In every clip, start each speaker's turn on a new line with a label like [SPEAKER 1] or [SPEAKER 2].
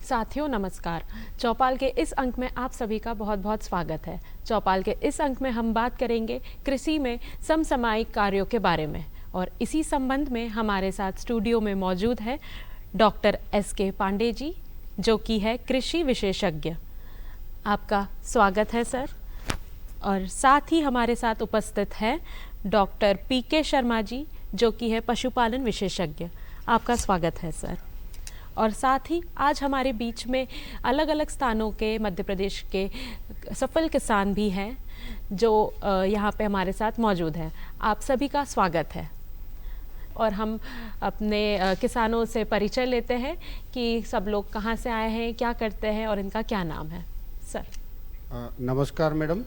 [SPEAKER 1] साथियों नमस्कार। चौपाल के इस अंक में आप सभी का बहुत बहुत स्वागत है। चौपाल के इस अंक में हम बात करेंगे कृषि में समसामयिक कार्यों के बारे में, और इसी संबंध में हमारे साथ स्टूडियो में मौजूद है डॉक्टर एस.के. पांडे जी, जो कि है कृषि विशेषज्ञ। आपका स्वागत है सर। और साथ ही हमारे साथ उपस्थित है डॉक्टर पी.के. शर्मा जी, जो कि है पशुपालन विशेषज्ञ। आपका स्वागत है सर। और साथ ही आज हमारे बीच में अलग अलग स्थानों के मध्य प्रदेश के सफल किसान भी हैं, जो यहाँ पे हमारे साथ मौजूद हैं। आप सभी का स्वागत है। और हम अपने किसानों से परिचय लेते हैं कि सब लोग कहाँ से आए हैं, क्या करते हैं और इनका क्या नाम है। सर
[SPEAKER 2] नमस्कार मैडम,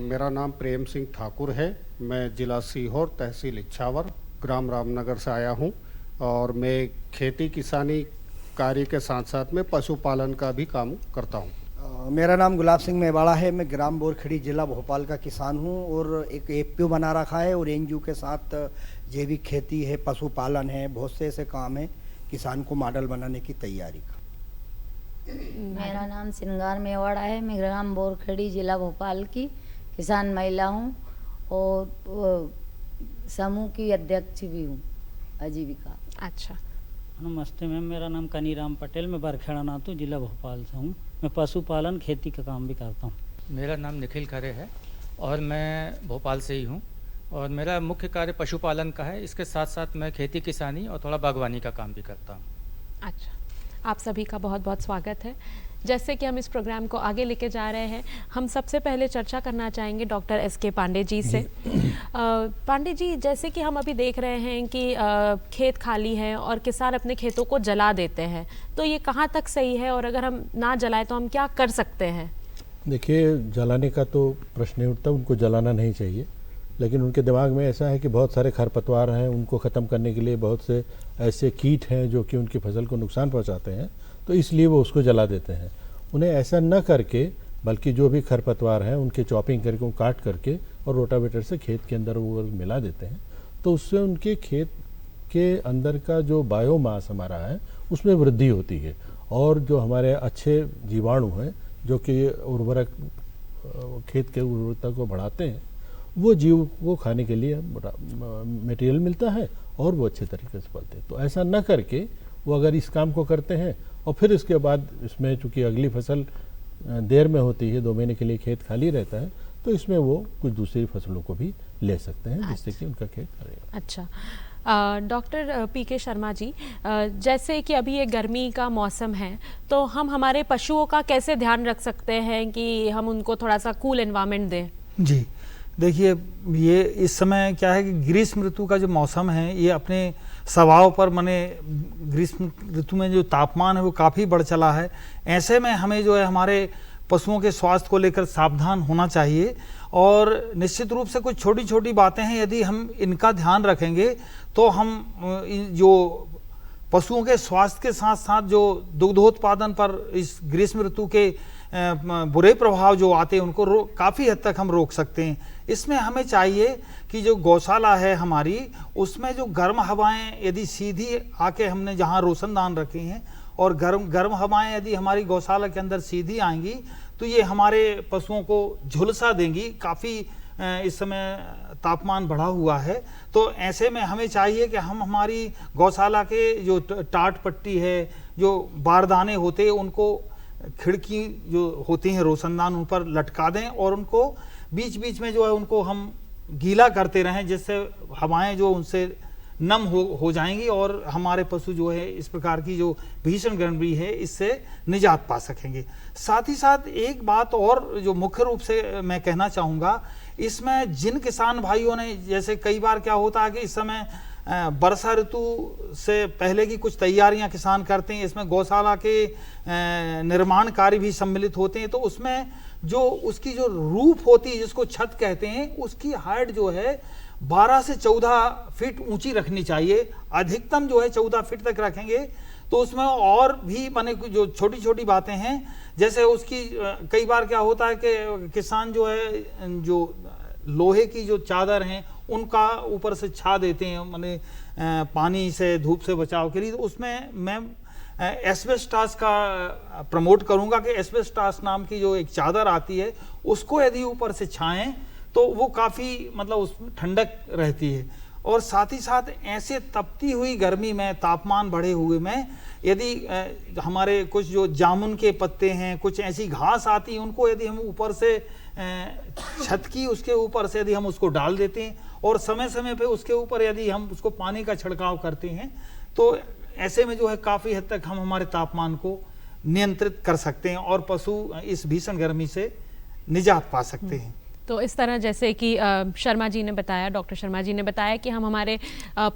[SPEAKER 2] मेरा नाम प्रेम सिंह ठाकुर है। मैं जिला सीहोर, तहसील इच्छावर, ग्राम रामनगर से आया हूँ। और मैं खेती किसानी कार्य के साथ साथ में पशुपालन का भी काम करता हूँ।
[SPEAKER 3] मेरा नाम गुलाब सिंह मेवाड़ा है। मैं ग्राम बोरखेड़ी, जिला भोपाल का किसान हूँ और एक एपीओ बना रखा है और एनजीओ के साथ जैविक खेती है, पशुपालन है, बहुत से ऐसे काम है किसान को मॉडल बनाने की तैयारी का।
[SPEAKER 4] मेरा नाम सिंगार मेवाड़ा है। मैं ग्राम बोरखेड़ी, जिला भोपाल की किसान महिला हूँ और समूह की अध्यक्ष भी हूँ आजीविका।
[SPEAKER 1] अच्छा,
[SPEAKER 5] नमस्ते मैम, मेरा नाम कनीराम पटेल, मैं बरखेड़ा नातू, जिला भोपाल से हूँ। मैं पशुपालन खेती का काम भी करता हूँ।
[SPEAKER 6] मेरा नाम निखिल खरे है और मैं भोपाल से ही हूँ और मेरा मुख्य कार्य पशुपालन का है। इसके साथ साथ मैं खेती किसानी और थोड़ा बागवानी का काम भी करता हूँ। अच्छा,
[SPEAKER 1] आप सभी का बहुत बहुत स्वागत है। जैसे कि हम इस प्रोग्राम को आगे लेके जा रहे हैं, हम सबसे पहले चर्चा करना चाहेंगे डॉक्टर एस.के. पांडे जी से। पांडे जी, जैसे कि हम अभी देख रहे हैं कि खेत खाली है और किसान अपने खेतों को जला देते हैं, तो ये कहाँ तक सही है और अगर हम ना जलाएं तो हम क्या कर सकते हैं?
[SPEAKER 7] देखिए, जलाने का तो प्रश्न नहीं उठता, उनको जलाना नहीं चाहिए। लेकिन उनके दिमाग में ऐसा है कि बहुत सारे खरपतवार हैं, उनको ख़त्म करने के लिए बहुत से ऐसे कीट हैं जो कि उनकी फसल को नुकसान पहुंचाते हैं, तो इसलिए वो उसको जला देते हैं। उन्हें ऐसा न करके, बल्कि जो भी खरपतवार हैं उनके चॉपिंग करके, उनको काट करके और रोटावेटर से खेत के अंदर वो मिला देते हैं, तो उससे उनके खेत के अंदर का जो बायोमास हमारा है उसमें वृद्धि होती है। और जो हमारे अच्छे जीवाणु हैं जो कि उर्वरक, खेत के उर्वरकता को बढ़ाते हैं, वो जीव को खाने के लिए मटेरियल मिलता है और वो अच्छे तरीके से पलते हैं। तो ऐसा न करके वो अगर इस काम को करते हैं और फिर इसके बाद इसमें चूँकि अगली फसल देर में होती है, 2 महीने के लिए खेत खाली रहता है, तो इसमें वो कुछ दूसरी फसलों को भी ले सकते हैं, जिससे कि उनका खेत करेगा।
[SPEAKER 1] अच्छा, डॉक्टर पी.के. शर्मा जी, जैसे कि अभी ये गर्मी का मौसम है, तो हम हमारे पशुओं का कैसे ध्यान रख सकते हैं कि हम उनको थोड़ा सा कूल एनवायरनमेंट दें?
[SPEAKER 8] जी देखिए, ये इस समय क्या है कि ग्रीष्म ऋतु का जो मौसम है ये अपने स्वभाव पर, माने ग्रीष्म ऋतु में जो तापमान है वो काफ़ी बढ़ चला है। ऐसे में हमें जो है हमारे पशुओं के स्वास्थ्य को लेकर सावधान होना चाहिए और निश्चित रूप से कुछ छोटी छोटी बातें हैं, यदि हम इनका ध्यान रखेंगे तो हम जो पशुओं के स्वास्थ्य के साथ साथ जो दुग्धोत्पादन पर इस ग्रीष्म ऋतु के बुरे प्रभाव जो आते हैं उनको काफ़ी हद तक हम रोक सकते हैं। इसमें हमें चाहिए कि जो गौशाला है हमारी, उसमें जो गर्म हवाएं यदि सीधी आके हमने जहां रोशनदान रखे हैं और गर्म हवाएं यदि हमारी गौशाला के अंदर सीधी आएंगी तो ये हमारे पशुओं को झुलसा देंगी। काफ़ी इस समय तापमान बढ़ा हुआ है, तो ऐसे में हमें चाहिए कि हम हमारी गौशाला के जो टाट पट्टी है, जो बारदाने होते हैं, उनको खिड़की जो होती हैं रोशनदान उन पर लटका दें और उनको बीच बीच में जो है उनको हम गीला करते रहें, जिससे हवाएं जो उनसे नम हो जाएंगी और हमारे पशु जो है इस प्रकार की जो भीषण गर्मी है इससे निजात पा सकेंगे। साथ ही साथ एक बात और जो मुख्य रूप से मैं कहना चाहूँगा, इसमें जिन किसान भाइयों ने, जैसे कई बार क्या होता है कि इस समय वर्षा ऋतु से पहले की कुछ तैयारियां किसान करते हैं, इसमें गौशाला के निर्माण कार्य भी सम्मिलित होते हैं, तो उसमें जो उसकी जो रूफ होती है जिसको छत कहते हैं, उसकी हाइट जो है 12 से 14 फीट ऊंची रखनी चाहिए। अधिकतम जो है 14 फीट तक रखेंगे तो उसमें और भी माने जो छोटी छोटी बातें हैं, जैसे उसकी कई बार क्या होता है कि किसान जो है जो लोहे की जो चादर हैं उनका ऊपर से छा देते हैं, माने पानी से, धूप से बचाव के लिए। तो उसमें मैं एस्बेस्टास का प्रमोट करूंगा कि एस्बेस्टास नाम की जो एक चादर आती है उसको यदि ऊपर से छाएं तो वो काफ़ी मतलब उसमें ठंडक रहती है। और साथ ही साथ ऐसे तपती हुई गर्मी में, तापमान बढ़े हुए में, यदि हमारे कुछ जो जामुन के पत्ते हैं, कुछ ऐसी घास आती है, उनको यदि हम ऊपर से छत की उसके ऊपर से यदि हम उसको डाल देते हैं और समय समय पे उसके ऊपर यदि हम उसको पानी का छिड़काव करते हैं तो ऐसे में जो है काफ़ी हद तक हम हमारे तापमान को नियंत्रित कर सकते हैं और पशु इस भीषण गर्मी से निजात पा सकते हैं।
[SPEAKER 1] तो इस तरह जैसे कि शर्मा जी ने बताया, डॉक्टर शर्मा जी ने बताया कि हम हमारे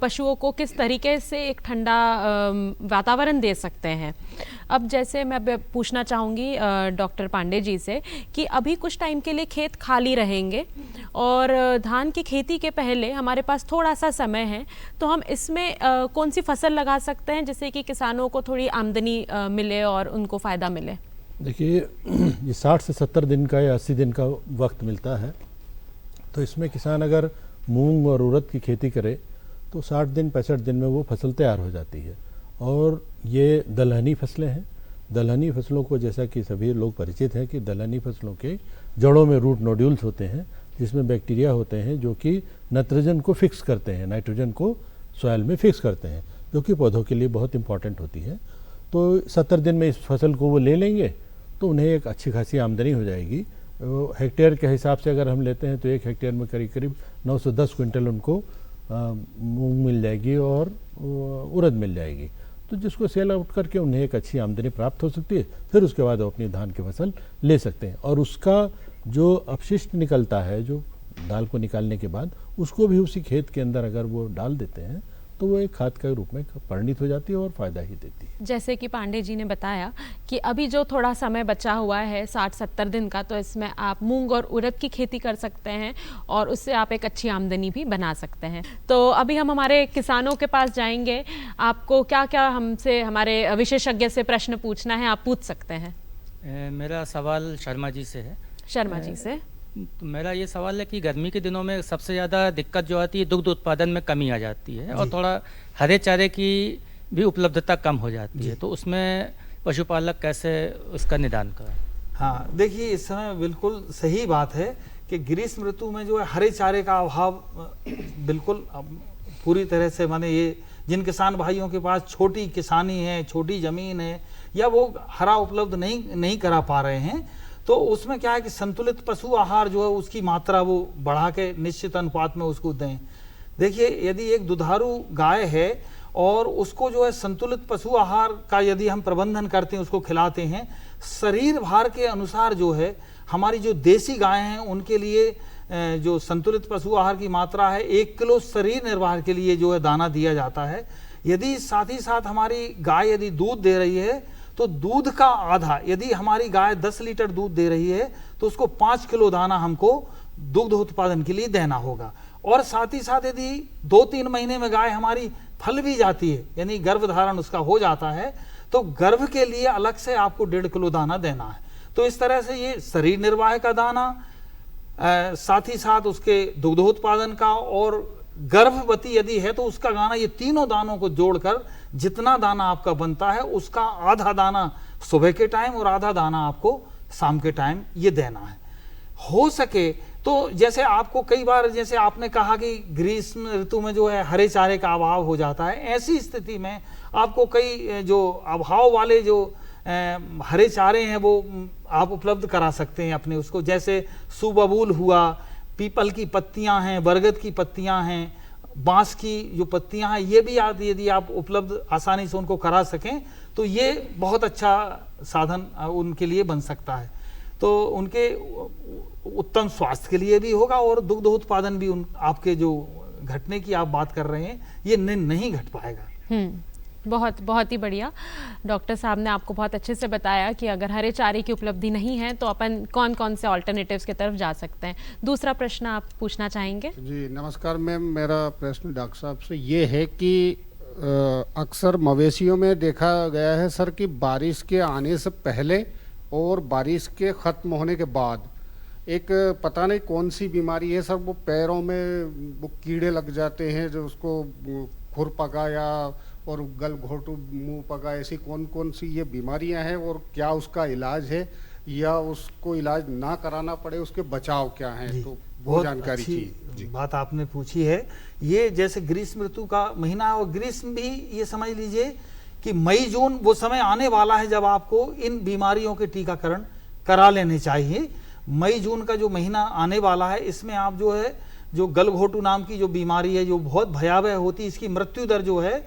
[SPEAKER 1] पशुओं को किस तरीके से एक ठंडा वातावरण दे सकते हैं। अब जैसे मैं पूछना चाहूँगी डॉक्टर पांडे जी से कि अभी कुछ टाइम के लिए खेत खाली रहेंगे और धान की खेती के पहले हमारे पास थोड़ा सा समय है, तो हम इसमें कौन सी फसल लगा सकते हैं जिससे कि किसानों को थोड़ी आमदनी मिले और उनको फ़ायदा मिले?
[SPEAKER 7] देखिए, ये 60 से 70 दिन का या 80 दिन का वक्त मिलता है, तो इसमें किसान अगर मूंग और उड़द की खेती करे तो 60 दिन 65 दिन में वो फसल तैयार हो जाती है। और ये दलहनी फसलें हैं। दलहनी फसलों को जैसा कि सभी लोग परिचित हैं कि दलहनी फसलों के जड़ों में रूट नोड्यूल्स होते हैं जिसमें बैक्टीरिया होते हैं जो कि नाइट्रोजन को फिक्स करते हैं, नाइट्रोजन को सॉइल में फिक्स करते हैं, जो कि पौधों के लिए बहुत इंपॉर्टेंट होती है। तो 70 दिन में इस फसल को वो ले लेंगे तो उन्हें एक अच्छी खासी आमदनी हो जाएगी। हेक्टेयर के हिसाब से अगर हम लेते हैं तो एक हेक्टेयर में करीब करीब 910 क्विंटल उनको मूंग मिल जाएगी और उड़द मिल जाएगी, तो जिसको सेल आउट करके उन्हें एक अच्छी आमदनी प्राप्त हो सकती है। फिर उसके बाद वो अपनी धान की फसल ले सकते हैं और उसका जो अपशिष्ट निकलता है, जो दाल को निकालने के बाद, उसको भी उसी खेत के अंदर अगर वो डाल देते हैं तो वो एक खाद के रूप में परिणित हो जाती है और फ़ायदा ही देती है।
[SPEAKER 1] जैसे कि पांडे जी ने बताया कि अभी जो थोड़ा समय बचा हुआ है 60-70 दिन का, तो इसमें आप मूंग और उड़द की खेती कर सकते हैं और उससे आप एक अच्छी आमदनी भी बना सकते हैं। तो अभी हम हमारे किसानों के पास जाएंगे। आपको क्या क्या हमसे, हमारे विशेषज्ञ से प्रश्न पूछना है, आप पूछ सकते हैं।
[SPEAKER 6] मेरा सवाल शर्मा जी से है।
[SPEAKER 1] शर्मा जी से।
[SPEAKER 6] तो मेरा ये सवाल है कि गर्मी के दिनों में सबसे ज़्यादा दिक्कत जो आती है, दुग्ध उत्पादन में कमी आ जाती है और थोड़ा हरे चारे की भी उपलब्धता कम हो जाती है, तो उसमें पशुपालक कैसे उसका निदान करें?
[SPEAKER 8] हाँ, देखिए, इस समय बिल्कुल सही बात है कि ग्रीष्म ऋतु में जो है हरे चारे का अभाव बिल्कुल पूरी तरह से, माने ये जिन किसान भाइयों के पास छोटी किसानी है, छोटी ज़मीन है, या वो हरा उपलब्ध नहीं करा पा रहे हैं, तो उसमें क्या है कि संतुलित पशु आहार जो है उसकी मात्रा वो बढ़ा के निश्चित अनुपात में उसको दें। देखिए, यदि एक दुधारू गाय है और उसको जो है संतुलित पशु आहार का यदि हम प्रबंधन करते हैं, उसको खिलाते हैं, शरीर भार के अनुसार जो है, हमारी जो देसी गाय हैं उनके लिए जो संतुलित पशु आहार की मात्रा है 1 किलो शरीर निर्वाह के लिए जो है दाना दिया जाता है। यदि साथ ही साथ हमारी गाय यदि दूध दे रही है तो दूध का आधा, यदि हमारी गाय 10 लीटर दूध दे रही है तो उसको 5 किलो दाना हमको दुग्ध उत्पादन के लिए देना होगा। और साथ ही साथ यदि 2-3 महीने में गाय हमारी फल भी जाती है, यानी गर्भधारण उसका हो जाता है, तो गर्भ के लिए अलग से आपको 1.5 किलो दाना देना है। तो इस तरह से ये शरीर निर्वाह का दाना, साथ ही साथ उसके दुग्धोत्पादन का, और गर्भवती यदि है तो उसका दाना, ये तीनों दानों को जोड़कर जितना दाना आपका बनता है उसका आधा दाना सुबह के टाइम और आधा दाना आपको शाम के टाइम ये देना है। हो सके तो जैसे आपको कई बार, जैसे आपने कहा कि ग्रीष्म ऋतु में जो है हरे चारे का अभाव हो जाता है, ऐसी स्थिति में आपको कई जो अभाव वाले जो हरे चारे हैं वो आप उपलब्ध करा सकते हैं अपने उसको, जैसे सुबबूल हुआ, पीपल की पत्तियां हैं, बरगद की पत्तियां हैं, बांस की जो पत्तियां हैं, ये भी यदि आप उपलब्ध आसानी से उनको करा सकें तो ये बहुत अच्छा साधन उनके लिए बन सकता है। तो उनके उत्तम स्वास्थ्य के लिए भी होगा और दुग्ध उत्पादन भी आपके जो घटने की आप बात कर रहे हैं ये नहीं घट पाएगा।
[SPEAKER 1] बहुत ही बढ़िया। डॉक्टर साहब ने आपको बहुत अच्छे से बताया कि अगर हरे चारे की उपलब्धि नहीं है तो अपन कौन कौन से ऑल्टरनेटिव्स की तरफ जा सकते हैं। दूसरा प्रश्न आप पूछना चाहेंगे?
[SPEAKER 2] जी नमस्कार मैम, मेरा प्रश्न डॉक्टर साहब से ये है कि अक्सर मवेशियों में देखा गया है सर कि बारिश के आने से पहले और बारिश के ख़त्म होने के बाद एक पता नहीं कौन सी बीमारी है सर, वो पैरों में वो कीड़े लग जाते हैं, जो उसको खुरपका या और गलघोटू, मुंह पका, ऐसी कौन कौन सी ये बीमारियां हैं और क्या उसका इलाज है, या उसको इलाज ना कराना पड़े उसके बचाव क्या हैं, तो वो
[SPEAKER 8] बहुत
[SPEAKER 2] जानकारी
[SPEAKER 8] अच्छी
[SPEAKER 2] चाहिए।
[SPEAKER 8] बात आपने पूछी है। ये जैसे ग्रीष्म ऋतु का महीना है और ग्रीष्म भी ये समझ लीजिए कि मई जून वो समय आने वाला है जब आपको इन बीमारियों के टीकाकरण करा लेने चाहिए। मई जून का जो महीना आने वाला है इसमें आप जो है जो गलघोटू नाम की जो बीमारी है जो बहुत भयावह होती है, इसकी मृत्यु दर जो है,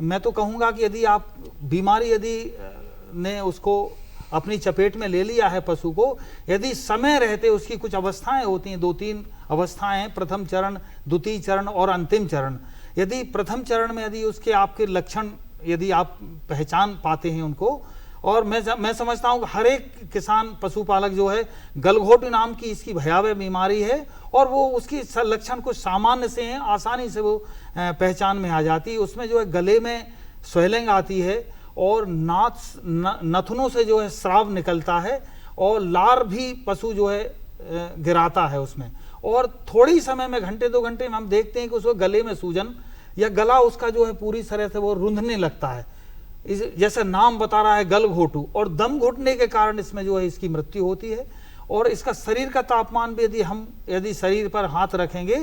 [SPEAKER 8] मैं तो कहूँगा कि यदि आप बीमारी यदि ने उसको अपनी चपेट में ले लिया है पशु को, यदि समय रहते उसकी कुछ अवस्थाएं होती हैं, 2-3 अवस्थाएं हैं, प्रथम चरण, द्वितीय चरण और अंतिम चरण। यदि प्रथम चरण में यदि उसके आपके लक्षण यदि आप पहचान पाते हैं उनको, और मैं समझता हूँ कि हर एक किसान पशुपालक जो है, गलघोटू नाम की इसकी भयावह बीमारी है और वो उसकी लक्षण कुछ सामान्य से हैं, आसानी से वो पहचान में आ जाती है। उसमें जो है गले में स्वेलिंग आती है और नथनों से जो है स्राव निकलता है और लार भी पशु जो है गिराता है उसमें, और थोड़ी समय में, घंटे 2 घंटे में हम देखते हैं कि उसको गले में सूजन या गला उसका जो है पूरी तरह से वो रुंधने लगता है। जैसे नाम बता रहा है गलघोटू, और दम घुटने के कारण इसमें जो है इसकी मृत्यु होती है। और इसका शरीर का तापमान भी यदि शरीर पर हाथ रखेंगे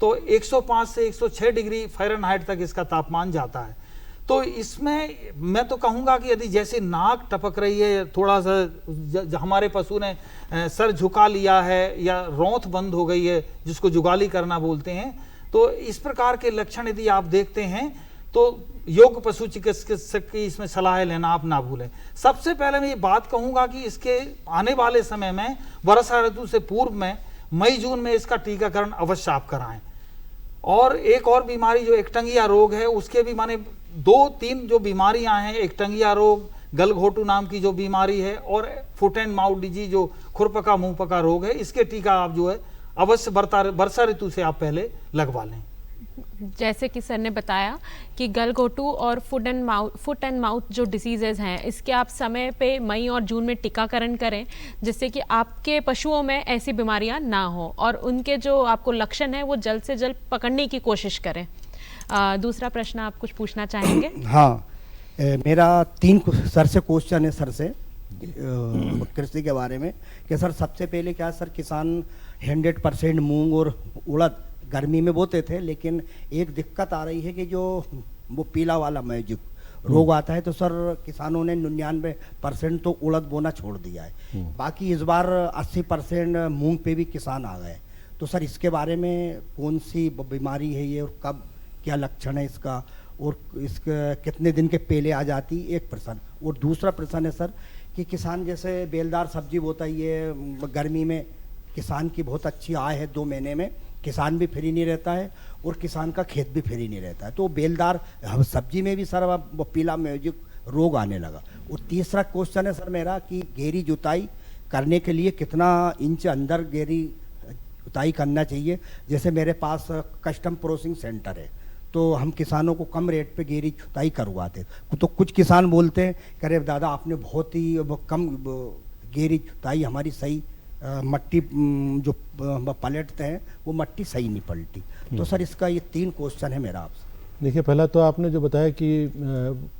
[SPEAKER 8] तो 105 से 106 डिग्री फ़ारेनहाइट तक इसका तापमान जाता है। तो इसमें मैं तो कहूँगा कि यदि जैसे नाक टपक रही है, थोड़ा सा हमारे पशु ने सर झुका लिया है या रौंथ बंद हो गई है, जिसको जुगाली करना बोलते हैं, तो इस प्रकार के लक्षण यदि आप देखते हैं तो योग्य पशु चिकित्सक की इसमें सलाह लेना आप ना भूलें। सबसे पहले मैं ये बात कहूँगा कि इसके आने वाले समय में वर्षा ऋतु से पूर्व में मई जून में इसका टीकाकरण अवश्य आप कराएं। और एक और बीमारी जो एकटंगिया रोग है, उसके भी माने 2-3 जो बीमारियां हैं, एकटंगिया रोग, गलघोटू नाम की जो बीमारी है और फुट एंड माउथ डिजीज जो खुरपका मुंहपका रोग है, इसके टीका आप जो है अवश्य वर्षा ऋतु से आप पहले लगवा लें।
[SPEAKER 1] जैसे कि सर ने बताया कि गलघोटू और फुट एंड माउथ जो डिसीजेज हैं, इसके आप समय पे मई और जून में टीकाकरण करें, जिससे कि आपके पशुओं में ऐसी बीमारियां ना हो और उनके जो आपको लक्षण है वो जल्द से जल्द पकड़ने की कोशिश करें। दूसरा प्रश्न आप कुछ पूछना चाहेंगे?
[SPEAKER 3] हाँ, मेरा 3 सर से क्वेश्चन है, सर से कृषि के बारे में कि सर सबसे पहले क्या सर, किसान 100% मूंग और उड़द गर्मी में बोते थे, लेकिन एक दिक्कत आ रही है कि जो वो पीला वाला मैजिक रोग आता है, तो सर किसानों ने 99% तो उड़द बोना छोड़ दिया है। बाकी इस बार 80% मूंग पे भी किसान आ गए। तो सर इसके बारे में कौन सी बीमारी है ये और कब, क्या लक्षण है इसका, और इसके कितने दिन के पहले आ जाती, एक प्रश्न। और दूसरा प्रश्न है सर कि किसान जैसे बेलदार सब्जी बोता है, ये गर्मी में किसान की बहुत अच्छी आय है, 2 महीने में किसान भी फ्री नहीं रहता है और किसान का खेत भी फ्री नहीं रहता है। तो बेलदार सब्जी में भी सर अब पीला मैजिक रोग आने लगा। और तीसरा क्वेश्चन है सर मेरा कि गहरी जुताई करने के लिए कितना इंच अंदर गहरी जुताई करना चाहिए? जैसे मेरे पास कस्टम प्रोसेसिंग सेंटर है, तो हम किसानों को कम रेट पे गहरी जुताई करवाते, तो कुछ किसान बोलते हैं करे दादा आपने बहुत ही कम गहरी जुताई, हमारी सही मट्टी जो पलटते हैं वो मट्टी सही नहीं पलटी। तो सर इसका ये 3 क्वेश्चन है मेरा आपसे।
[SPEAKER 7] देखिए, पहला तो आपने जो बताया कि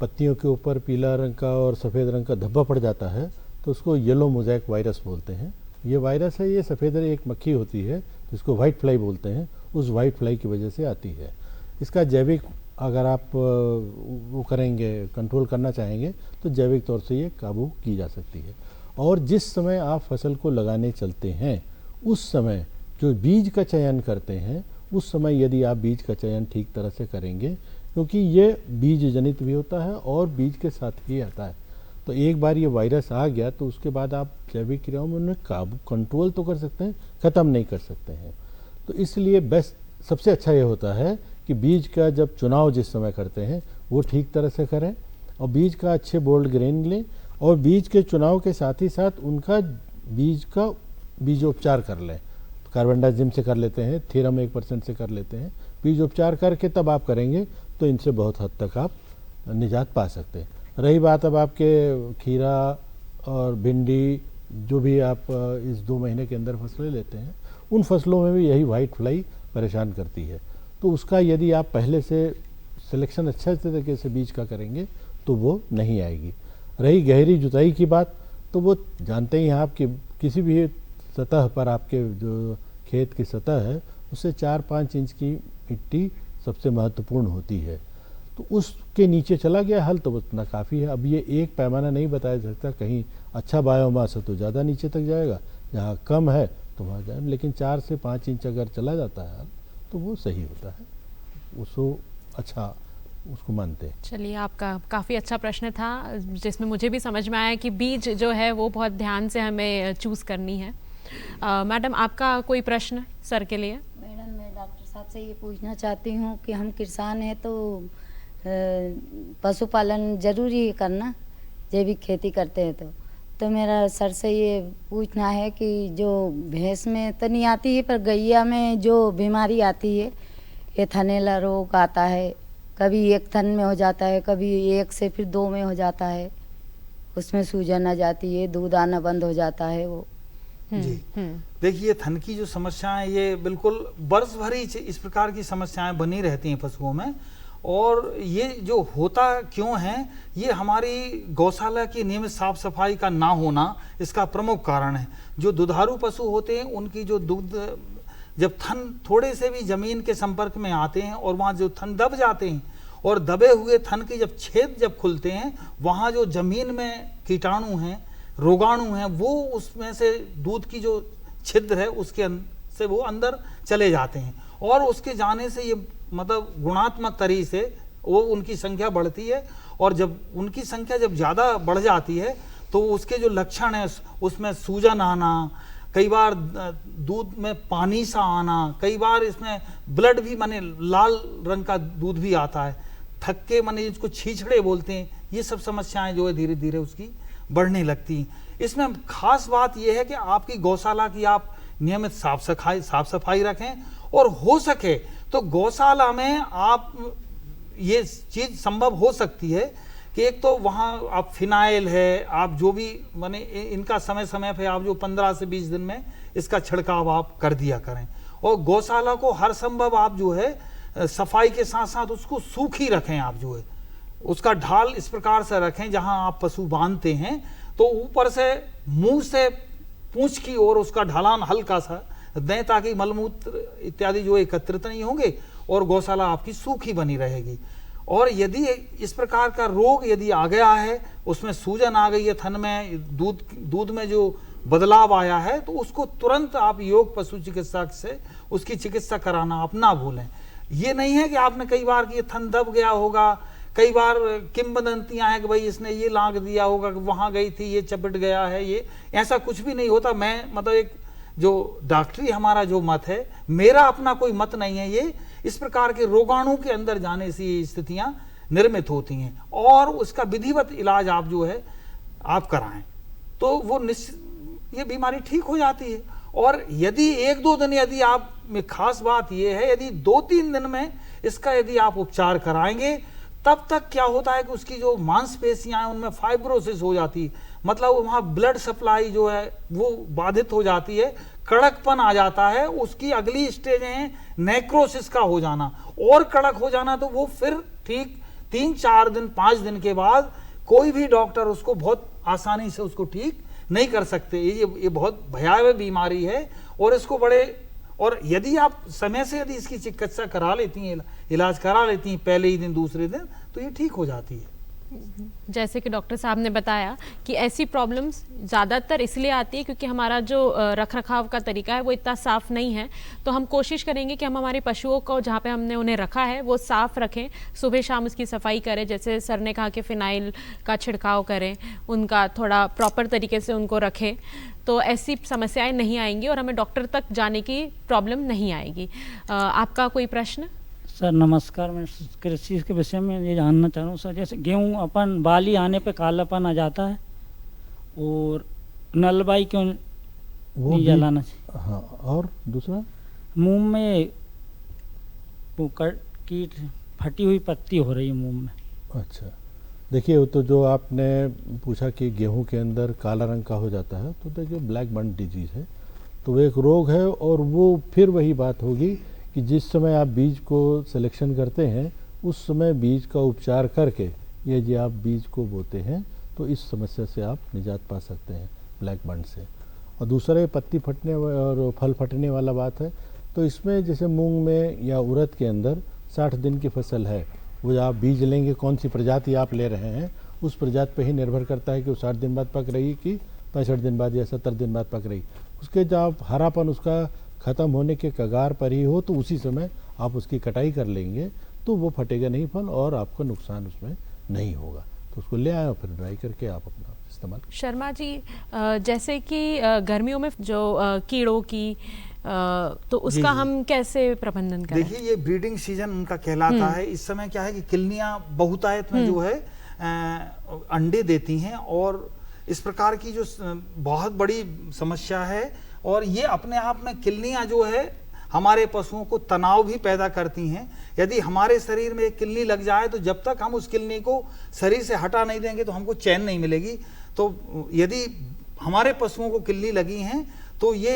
[SPEAKER 7] पत्तियों के ऊपर पीला रंग का और सफ़ेद रंग का धब्बा पड़ जाता है, तो उसको येलो मोज़ेक वायरस बोलते हैं। ये वायरस है, ये सफ़ेद एक मक्खी होती है जिसको वाइट फ्लाई बोलते हैं, उस वाइट फ्लाई की वजह से आती है। इसका जैविक अगर आप वो करेंगे, कंट्रोल करना चाहेंगे, तो जैविक तौर से ये काबू की जा सकती है। और जिस समय आप फसल को लगाने चलते हैं, उस समय जो बीज का चयन करते हैं, उस समय यदि आप बीज का चयन ठीक तरह से करेंगे, क्योंकि ये बीज जनित भी होता है और बीज के साथ ही आता है, तो एक बार ये वायरस आ गया तो उसके बाद आप जैविक क्रियाओं में उन्हें काबू कंट्रोल तो कर सकते हैं, ख़त्म नहीं कर सकते हैं। तो इसलिए बेस्ट सबसे अच्छा ये होता है कि बीज का जब चुनाव जिस समय करते हैं वो ठीक तरह से करें और बीज का अच्छे बोल्ड ग्रेन लें, और बीज के चुनाव के साथ ही साथ उनका बीज का बीजोपचार कर लें। कार्बेंडाजिम से कर लेते हैं, थीरम 1% से कर लेते हैं, बीजोपचार करके तब आप करेंगे तो इनसे बहुत हद तक आप निजात पा सकते हैं। रही बात अब आपके खीरा और भिंडी, जो भी आप इस 2 महीने के अंदर फसलें लेते हैं, उन फसलों में भी यही वाइट फ्लाई परेशान करती है। तो उसका यदि आप पहले से सिलेक्शन अच्छा तरीके से बीज का करेंगे तो वो नहीं आएगी। रही गहरी जुताई की बात, तो वो जानते ही हैं आप कि किसी भी सतह पर आपके जो खेत की सतह है उससे 4-5 इंच की मिट्टी सबसे महत्वपूर्ण होती है। तो उसके नीचे चला गया हल तो उतना काफ़ी है। अब ये एक पैमाना नहीं बताया सकता, कहीं अच्छा बायोमास है तो ज़्यादा नीचे तक जाएगा, जहाँ कम है तो वहाँ जाए, लेकिन 4 से 5 इंच अगर चला जाता है हल तो वो सही होता है, उसको अच्छा उसको मानते हैं।
[SPEAKER 1] चलिए, आपका काफ़ी अच्छा प्रश्न था जिसमें मुझे भी समझ में आया कि बीज जो है वो बहुत ध्यान से हमें चूज़ करनी है। मैडम, आपका कोई प्रश्न सर के लिए?
[SPEAKER 4] मैडम, मैं डॉक्टर साहब से ये पूछना चाहती हूँ कि हम किसान हैं तो पशुपालन जरूरी है करना, जैविक खेती करते हैं तो मेरा सर से ये पूछना है कि जो भैंस में तो नहीं आती है पर गैया में जो बीमारी आती है, ये थनैला रोग आता है, कभी एक थन में हो जाता है, कभी एक से फिर 2 में हो जाता है, उसमें सूजन आ जाती है, दूध आना बंद हो जाता है वो।
[SPEAKER 8] जी, देखिए थन की जो समस्याएं ये बिल्कुल वर्ष भर ही इस प्रकार की समस्याएं बनी रहती हैं पशुओं में, और ये जो होता क्यों है, ये हमारी गौशाला की नियमित साफ सफाई का ना होना इसका प्रमुख कारण है। जो दुधारू पशु होते हैं उनकी जो दूध, जब थन थोड़े से भी जमीन के संपर्क में आते हैं और वहाँ जो थन दब जाते हैं, और दबे हुए थन के जब छेद जब खुलते हैं, वहाँ जो जमीन में कीटाणु हैं, रोगाणु हैं, वो उसमें से दूध की जो छिद्र है उसके से वो अंदर चले जाते हैं, और उसके जाने से ये मतलब गुणात्मक तरीके से वो उनकी संख्या बढ़ती है, और जब उनकी संख्या जब ज़्यादा बढ़ जाती है तो उसके जो लक्षण है उसमें सूजन आना, कई बार दूध में पानी सा आना, कई बार इसमें ब्लड भी माने लाल रंग का दूध भी आता है, थक्के माने जिसको छीछड़े बोलते हैं, ये सब समस्याएं जो है धीरे धीरे उसकी बढ़ने लगती हैं। इसमें खास बात यह है कि आपकी गौशाला की आप नियमित साफ सफाई रखें, और हो सके तो गौशाला में आप ये चीज़ संभव हो सकती है कि एक तो वहाँ आप फिनाइल है, आप जो भी माने इनका समय समय पे आप जो 15 से 20 दिन में इसका छिड़काव आप कर दिया करें, और गौशाला को हर संभव आप जो है सफाई के साथ साथ उसको सूखी रखें। आप जो है उसका ढाल इस प्रकार से रखें, जहाँ आप पशु बांधते हैं तो ऊपर से मुंह से पूंछ की ओर उसका ढलान हल्का सा दें, ताकि मलमूत्र इत्यादि जो एकत्रित नहीं होंगे और गौशाला आपकी सूखी बनी रहेगी। और यदि इस प्रकार का रोग यदि आ गया है, उसमें सूजन आ गई है, थन में दूध में जो बदलाव आया है, तो उसको तुरंत आप योग पशु चिकित्सक से उसकी चिकित्सा कराना आप ना भूलें। ये नहीं है कि आपने कई बार कि ये थन दब गया होगा, कई बार किंवदंतियां हैं कि भाई इसने ये लांग दिया होगा, कि वहां गई थी ये चपट गया है, ये ऐसा कुछ भी नहीं होता। मैं मतलब एक जो डॉक्टरी हमारा जो मत है, मेरा अपना कोई मत नहीं है, ये इस प्रकार के रोगाणु के अंदर जाने से स्थितियां निर्मित होती हैं, और उसका विधिवत इलाज आप जो है आप कराएं तो वो निश्चित ये बीमारी ठीक हो जाती है। और यदि 1-2 दिन, यदि आप में खास बात ये है, यदि 2-3 दिन में इसका यदि आप उपचार कराएंगे, तब तक क्या होता है कि उसकी जो मांसपेशियां हैं उनमें फाइब्रोसिस हो जाती है, मतलब वहाँ ब्लड सप्लाई जो है वो बाधित हो जाती है, कड़कपन आ जाता है। उसकी अगली स्टेज है नेक्रोसिस का हो जाना, और कड़क हो जाना, तो वो फिर ठीक 3-4 दिन 5 दिन के बाद कोई भी डॉक्टर उसको बहुत आसानी से उसको ठीक नहीं कर सकते। ये बहुत भयावह बीमारी है, और इसको और यदि आप समय से यदि इसकी चिकित्सा करा लेती हैं, इलाज करा लेती हैं पहले ही दिन दूसरे दिन, तो ये ठीक हो जाती है।
[SPEAKER 1] जैसे कि डॉक्टर साहब ने बताया कि ऐसी प्रॉब्लम्स ज़्यादातर इसलिए आती है क्योंकि हमारा जो रख रखाव का तरीका है वो इतना साफ़ नहीं है। तो हम कोशिश करेंगे कि हम हमारे पशुओं को जहाँ पे हमने उन्हें रखा है वो साफ़ रखें, सुबह शाम उसकी सफाई करें, जैसे सर ने कहा कि फ़िनाइल का छिड़काव करें, उनका थोड़ा प्रॉपर तरीके से उनको रखें, तो ऐसी समस्याएं नहीं आएंगी और हमें डॉक्टर तक जाने की प्रॉब्लम नहीं आएगी। आपका कोई प्रश्न?
[SPEAKER 5] सर नमस्कार, मैं कृषि के विषय में ये जानना चाह रहा हूँ सर, जैसे गेहूँ अपन बाली आने पे कालापन आ जाता है, और नलबाई क्यों
[SPEAKER 7] वो
[SPEAKER 5] नहीं जलाना चाहिए?
[SPEAKER 7] हाँ, और दूसरा
[SPEAKER 5] मुंह में वो कीट फटी हुई पत्ती हो रही है मुंह में।
[SPEAKER 7] अच्छा, देखिए वो तो जो आपने पूछा कि गेहूं के अंदर काला रंग का हो जाता है, तो देखिए ब्लैक बंट डिजीज़ है, तो वो एक रोग है, और वो फिर वही बात होगी कि जिस समय आप बीज को सिलेक्शन करते हैं उस समय बीज का उपचार करके यदि आप बीज को बोते हैं तो इस समस्या से आप निजात पा सकते हैं ब्लैक बंड से। और दूसरा ये पत्ती फटने और फल फटने वाला बात है, तो इसमें जैसे मूंग में या उड़द के अंदर 60 दिन की फसल है, वो आप बीज लेंगे, कौन सी प्रजाति आप ले रहे हैं उस प्रजाति पे ही निर्भर करता है कि वो 60 दिन बाद पक रही कि 65 दिन बाद या 70 दिन बाद पक रही। उसके जब हरापन उसका ख़त्म होने के कगार पर ही हो तो उसी समय आप उसकी कटाई कर लेंगे तो वो फटेगा नहीं फल और आपका नुकसान उसमें नहीं होगा। तो उसको ले आए और फिर ड्राई करके आप अपना इस्तेमाल।
[SPEAKER 1] शर्मा जी, जैसे कि गर्मियों में जो कीड़ों की तो उसका हम कैसे प्रबंधन करें?
[SPEAKER 8] देखिए, ये ब्रीडिंग सीजन उनका कहलाता है। इस समय क्या है कि किलनियां बहुतायत में जो है अंडे देती हैं और इस प्रकार की जो बहुत बड़ी समस्या है। और ये अपने आप में किलनियां जो है हमारे पशुओं को तनाव भी पैदा करती हैं। यदि हमारे शरीर में एक किलनी लग जाए तो जब तक हम उस किलनी को शरीर से हटा नहीं देंगे तो हमको चैन नहीं मिलेगी। तो यदि हमारे पशुओं को किलनी लगी हैं तो ये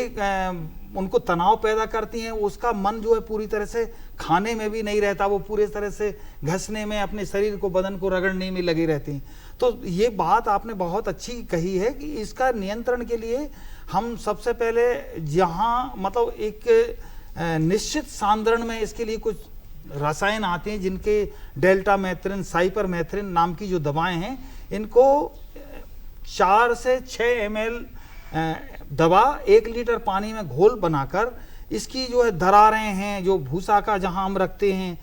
[SPEAKER 8] उनको तनाव पैदा करती हैं। उसका मन जो है पूरी तरह से खाने में भी नहीं रहता, वो पूरी तरह से घसने में, अपने शरीर को, बदन को रगड़ने में लगी रहती हैं। तो ये बात आपने बहुत अच्छी कही है कि इसका नियंत्रण के लिए हम सबसे पहले जहाँ मतलब एक निश्चित सांद्रण में इसके लिए कुछ रसायन आते हैं जिनके डेल्टामेथ्रिन, साइपरमेथ्रिन नाम की जो दवाएं हैं, इनको 4 से 6 ml दवा 1 लीटर पानी में घोल बनाकर इसकी जो है दरारें हैं जो भूसा का जहां हम रखते हैं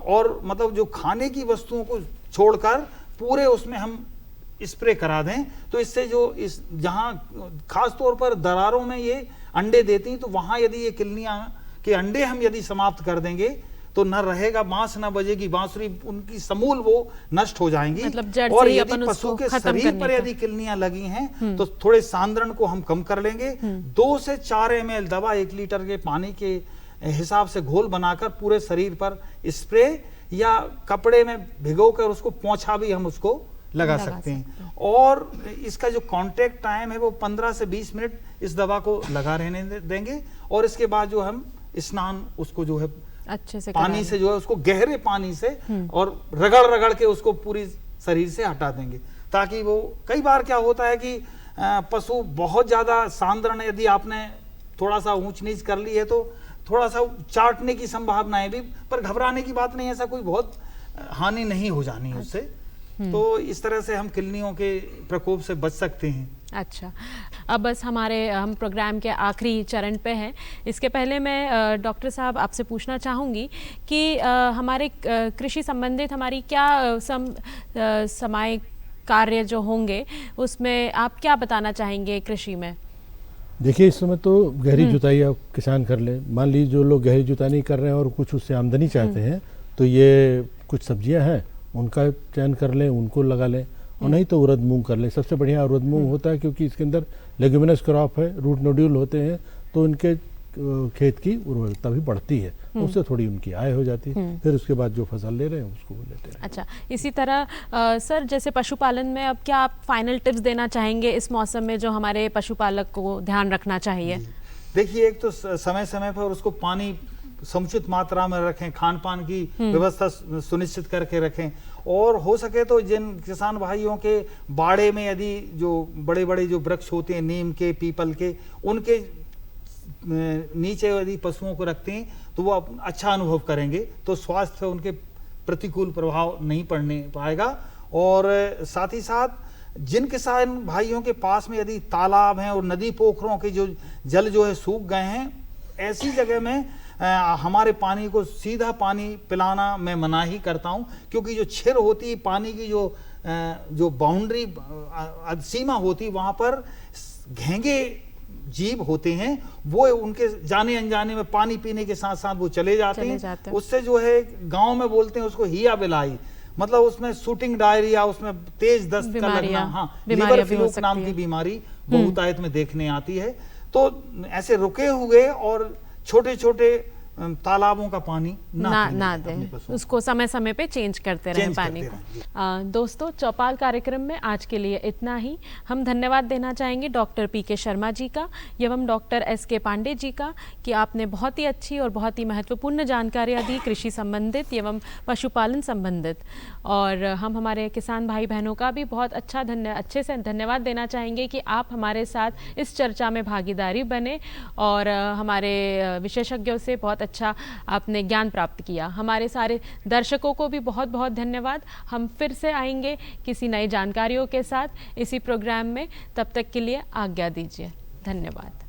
[SPEAKER 8] और मतलब जो खाने की वस्तुओं को छोड़कर पूरे उसमें हम स्प्रे करा दें तो इससे जो इस जहां खास तौर पर दरारों में ये अंडे देती हैं तो वहां यदि ये किलनियां के अंडे हम यदि समाप्त कर देंगे तो न रहेगा बांस, न बजेगी बांसुरी, उनकी समूल वो नष्ट हो जाएंगी।
[SPEAKER 1] मतलब जड़
[SPEAKER 8] और
[SPEAKER 1] से ही
[SPEAKER 8] यदि
[SPEAKER 1] अपन
[SPEAKER 8] पशु
[SPEAKER 1] उसको
[SPEAKER 8] के
[SPEAKER 1] खत्म
[SPEAKER 8] शरीर
[SPEAKER 1] करने
[SPEAKER 8] पर
[SPEAKER 1] का।
[SPEAKER 8] यदि किलनियां लगी हैं तो थोड़े सांद्रण को हम कम कर लेंगे। 2 से 4 ml दवा 1 लीटर के पानी के हिसाब से घोल बनाकर पूरे शरीर पर स्प्रे या कपड़े में भिगोकर उसको पोंछा भी हम उसको लगा सकते हैं। और इसका जो कांटेक्ट टाइम है वो 15 से 20 मिनट इस दवा को लगा रहने देंगे और इसके बाद जो हम स्नान उसको जो है
[SPEAKER 1] अच्छे से
[SPEAKER 8] पानी से जो है उसको गहरे पानी से और रगड़ रगड़ के उसको पूरी शरीर से हटा देंगे ताकि वो, कई बार क्या होता है कि पशु बहुत ज्यादा सांद्रण यदि आपने थोड़ा सा ऊंच नीच कर ली है तो थोड़ा सा चाटने की संभावनाएं भी, पर घबराने की बात नहीं, ऐसा कोई बहुत हानि नहीं हो जानी उससे। तो इस तरह से हम किलनियों के प्रकोप से बच सकते हैं।
[SPEAKER 1] अच्छा, अब बस हम प्रोग्राम के आखिरी चरण पे हैं। इसके पहले मैं डॉक्टर साहब आपसे पूछना चाहूँगी कि हमारे कृषि संबंधित हमारी क्या सामायिक कार्य जो होंगे उसमें आप क्या बताना चाहेंगे कृषि में?
[SPEAKER 7] देखिए, इस समय तो गहरी जुताई आप किसान कर लें। मान लीजिए जो लोग गहरी जुताई नहीं कर रहे हैं और कुछ उससे आमदनी चाहते हैं तो ये कुछ सब्जियां हैं उनका चयन कर लें, उनको लगा लें। और नहीं तो उड़द मूंग कर लें। सबसे बढ़िया उड़द मूंग होता है क्योंकि इसके अंदर लेग्यूमिनस क्रॉप है, रूट नोड्यूल होते हैं तो उनके खेत की उर्वरता भी बढ़ती है, उससे थोड़ी उनकी आय हो जाती है। फिर उसके बाद जो फसल ले रहे हैं उसको लेते हैं।
[SPEAKER 1] अच्छा, इसी तरह सर जैसे पशुपालन में अब क्या आप फाइनल टिप्स देना चाहेंगे इस मौसम में जो हमारे पशुपालक को ध्यान रखना चाहिए?
[SPEAKER 8] देखिए, एक तो समय समय पर उसको पानी समुचित मात्रा में रखें, खान पान की व्यवस्था सुनिश्चित करके रखें और हो सके तो जिन किसान भाइयों के बाड़े में यदि जो बड़े बड़े जो वृक्ष होते हैं नीम के, पीपल के, उनके नीचे यदि पशुओं को रखते हैं तो वो अच्छा अनुभव करेंगे, तो स्वास्थ्य पे उनके प्रतिकूल प्रभाव नहीं पड़ने पाएगा। और साथ ही साथ जिन किसान भाइयों के पास में यदि तालाब हैं और नदी पोखरों के जो जल जो है सूख गए हैं, ऐसी जगह में हमारे पानी को सीधा पानी पिलाना मैं मना ही करता हूं, क्योंकि जो छिर होती है पानी की जो बाउंड्री सीमा होती, वहां पर घेंगे जीव होते हैं, वो उनके जाने अनजाने में पानी पीने के साथ साथ वो चले जाते हैं। उससे जो है गांव में बोलते हैं उसको हिया बिलाई, मतलब उसमें शूटिंग डायरिया, उसमें तेज दस्त का लगना, हाँ, लीवर फ्लूक नाम की बीमारी बहुतायत में देखने आती है। तो ऐसे रुके हुए और छोटे छोटे तालाबों का पानी
[SPEAKER 1] ना
[SPEAKER 8] अपने
[SPEAKER 1] दें,
[SPEAKER 8] पशुओं
[SPEAKER 1] उसको समय समय पे चेंज करते रहें
[SPEAKER 8] चेंज
[SPEAKER 1] पानी
[SPEAKER 8] करते
[SPEAKER 1] को।
[SPEAKER 8] रहें,
[SPEAKER 1] दोस्तों, चौपाल कार्यक्रम में आज के लिए इतना ही। हम धन्यवाद देना चाहेंगे डॉक्टर पीके शर्मा जी का एवं डॉक्टर एसके पांडे जी का कि आपने बहुत ही अच्छी और बहुत ही महत्वपूर्ण जानकारियाँ दी कृषि संबंधित एवं पशुपालन संबंधित। और हम हमारे किसान भाई बहनों का भी बहुत अच्छे से धन्यवाद देना चाहेंगे कि आप हमारे साथ इस चर्चा में भागीदारी बने और हमारे विशेषज्ञों से बहुत अच्छा आपने ज्ञान प्राप्त किया। हमारे सारे दर्शकों को भी बहुत बहुत धन्यवाद। हम फिर से आएंगे किसी नई जानकारियों के साथ इसी प्रोग्राम में। तब तक के लिए आज्ञा दीजिए। धन्यवाद।